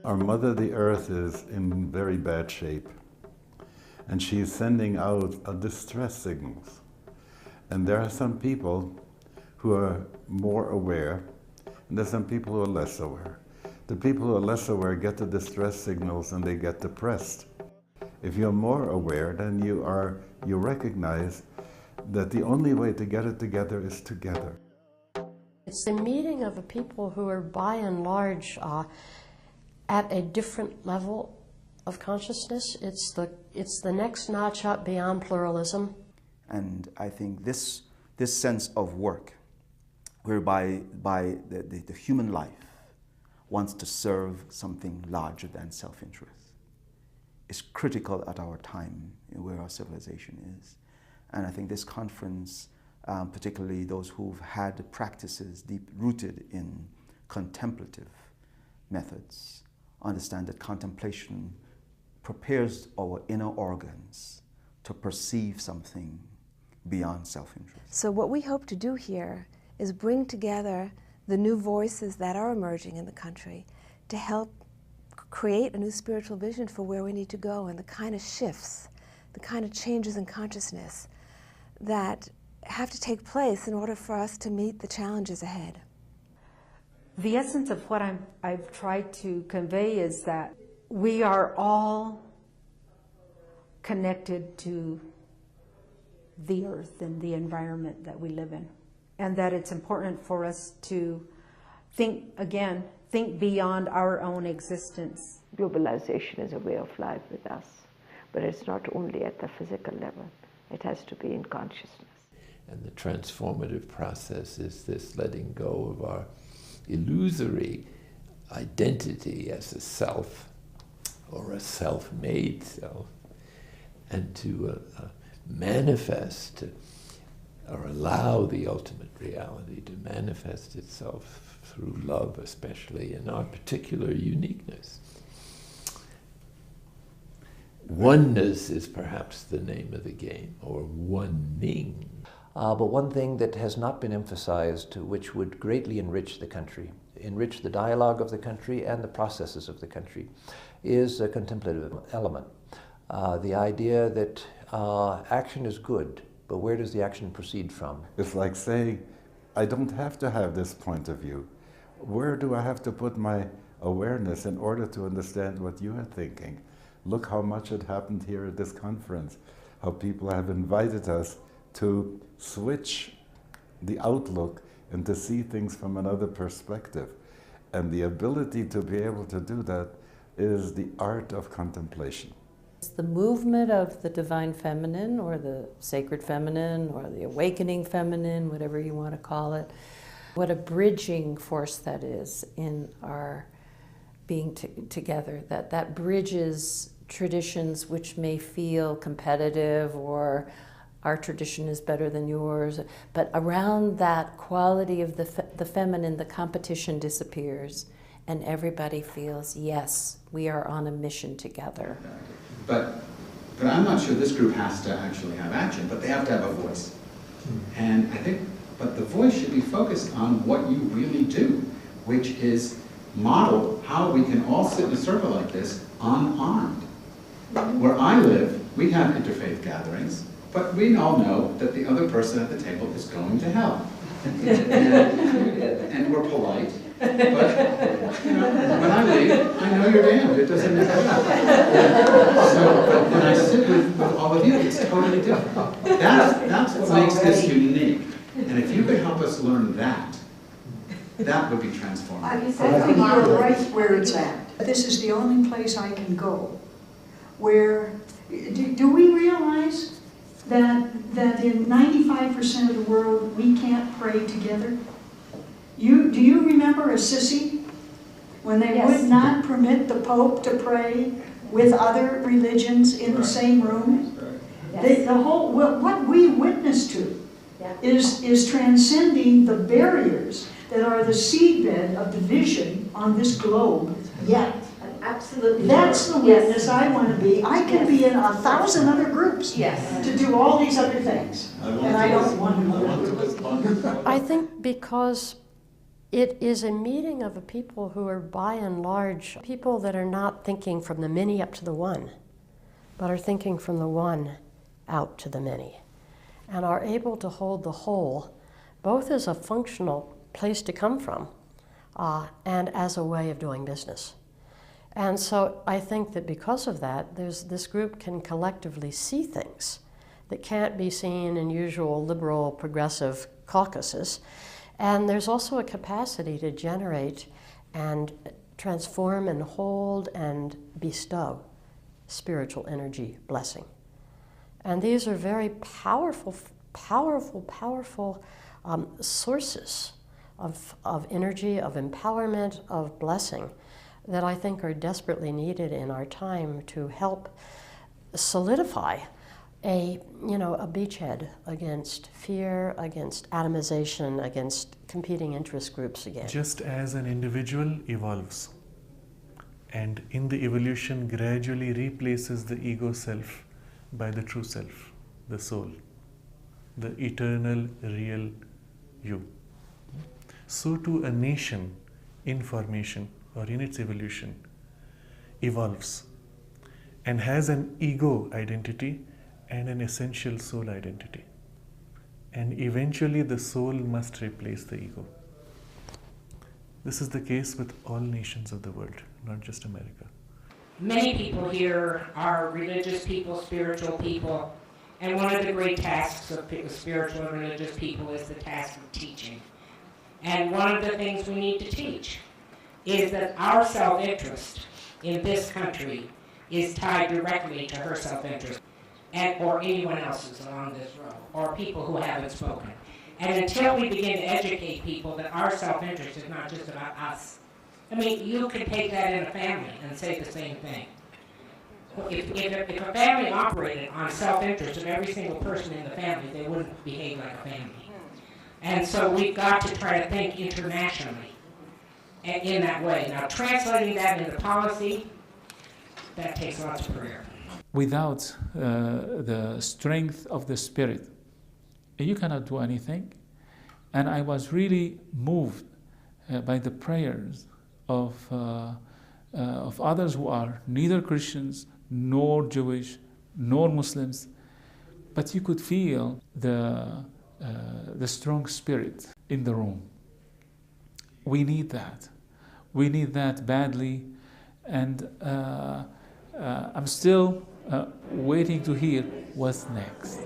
Our Mother the Earth is in very bad shape, and she's sending out distress signals. And there are some people who are more aware, and there's some people who are less aware. The people who are less aware get the distress signals and they get depressed. If you're more aware, then you recognize that the only way to get it together is together. It's the meeting of a people who are by and large at a different level of consciousness. It's the next notch up beyond pluralism. And I think this sense of work, whereby the human life wants to serve something larger than self-interest, is critical at our time where our civilization is. And I think this conference, particularly those who've had practices deep-rooted in contemplative methods, understand that contemplation prepares our inner organs to perceive something beyond self-interest. So what we hope to do here is bring together the new voices that are emerging in the country to help create a new spiritual vision for where we need to go and the kind of shifts, the kind of changes in consciousness that have to take place in order for us to meet the challenges ahead. The essence of what I've tried to convey is that we are all connected to the earth and the environment that we live in, and that it's important for us to think beyond our own existence. Globalization is a way of life with us, but it's not only at the physical level, it has to be in consciousness. And the transformative process is this letting go of our illusory identity as a self or a self-made self, and to manifest or allow the ultimate reality to manifest itself through love, especially in our particular uniqueness. Oneness is perhaps the name of the game, or oneing. But one thing that has not been emphasized, which would greatly enrich the country, enrich the dialogue of the country and the processes of the country, is a contemplative element. The idea that action is good, but where does the action proceed from? It's like saying, I don't have to have this point of view. Where do I have to put my awareness in order to understand what you are thinking? Look how much it happened here at this conference, how people have invited us to switch the outlook and to see things from another perspective. And the ability to be able to do that is the art of contemplation. It's the movement of the divine feminine, or the sacred feminine, or the awakening feminine, whatever you want to call it. What a bridging force that is in our being together, that bridges traditions which may feel competitive, or our tradition is better than yours, but around that quality of the feminine, the competition disappears, and everybody feels, yes, we are on a mission together. But I'm not sure this group has to actually have action, but they have to have a voice. And I think, but the voice should be focused on what you really do, which is model how we can all sit in a circle like this unarmed. Where I live, we have interfaith gatherings, but we all know that the other person at the table is going to hell. And we're polite, but when I leave, I know you're damned. It doesn't matter. So, but when I sit with all of you, it's totally different. That's what makes this unique. And if you could help us learn that, that would be transformative. I think you're right where it's at. This is the only place I can go where, do we realize that in 95% of the world we can't pray together? Do you remember Assisi? When they would not permit the Pope to pray with other religions in the same room? The whole, what we witness to is transcending the barriers that are the seedbed of division on this globe yet. Absolutely. That's the witness I want to be. I can be in 1,000 other groups to do all these other things. And I don't want to. I think because It is a meeting of a people who are by and large people that are not thinking from the many up to the one, but are thinking from the one out to the many, and are able to hold the whole both as a functional place to come from and as a way of doing business. And so I think that because of that, this group can collectively see things that can't be seen in usual liberal progressive caucuses. And there's also a capacity to generate and transform and hold and bestow spiritual energy blessing. And these are very powerful, powerful, powerful sources of energy, of empowerment, of blessing that I think are desperately needed in our time to help solidify a beachhead against fear, against atomization, against competing interest groups again. Just as an individual evolves and in the evolution gradually replaces the ego self by the true self, the soul, the eternal real you, so too a nation in formation or in its evolution evolves and has an ego identity and an essential soul identity. And eventually the soul must replace the ego. This is the case with all nations of the world, not just America. Many people here are religious people, spiritual people, and one of the great tasks of spiritual and religious people is the task of teaching. And one of the things we need to teach is that our self-interest in this country is tied directly to her self-interest, or anyone else's along this road, or people who haven't spoken. And until we begin to educate people that our self-interest is not just about us. I mean, you can take that in a family and say the same thing. If a family operated on self-interest of every single person in the family, they wouldn't behave like a family. And so we've got to try to think internationally in that way. Now, translating that into policy, that takes lots of prayer. Without the strength of the spirit, you cannot do anything. And I was really moved by the prayers of others who are neither Christians, nor Jewish, nor Muslims, but you could feel the strong spirit in the room. We need that. We need that badly, and I'm still waiting to hear what's next.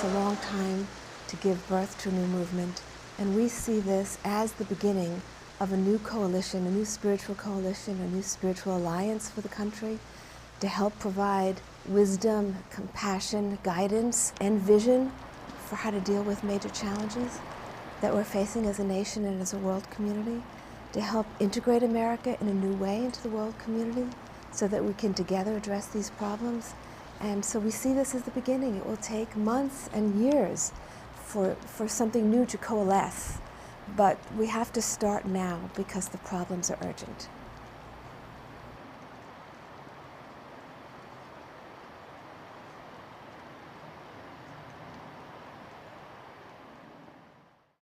A long time to give birth to a new movement, and we see this as the beginning of a new coalition, a new spiritual coalition, a new spiritual alliance for the country to help provide wisdom, compassion, guidance, and vision for how to deal with major challenges that we're facing as a nation and as a world community, to help integrate America in a new way into the world community so that we can together address these problems. And so we see this as the beginning. It will take months and years for something new to coalesce, but we have to start now because the problems are urgent.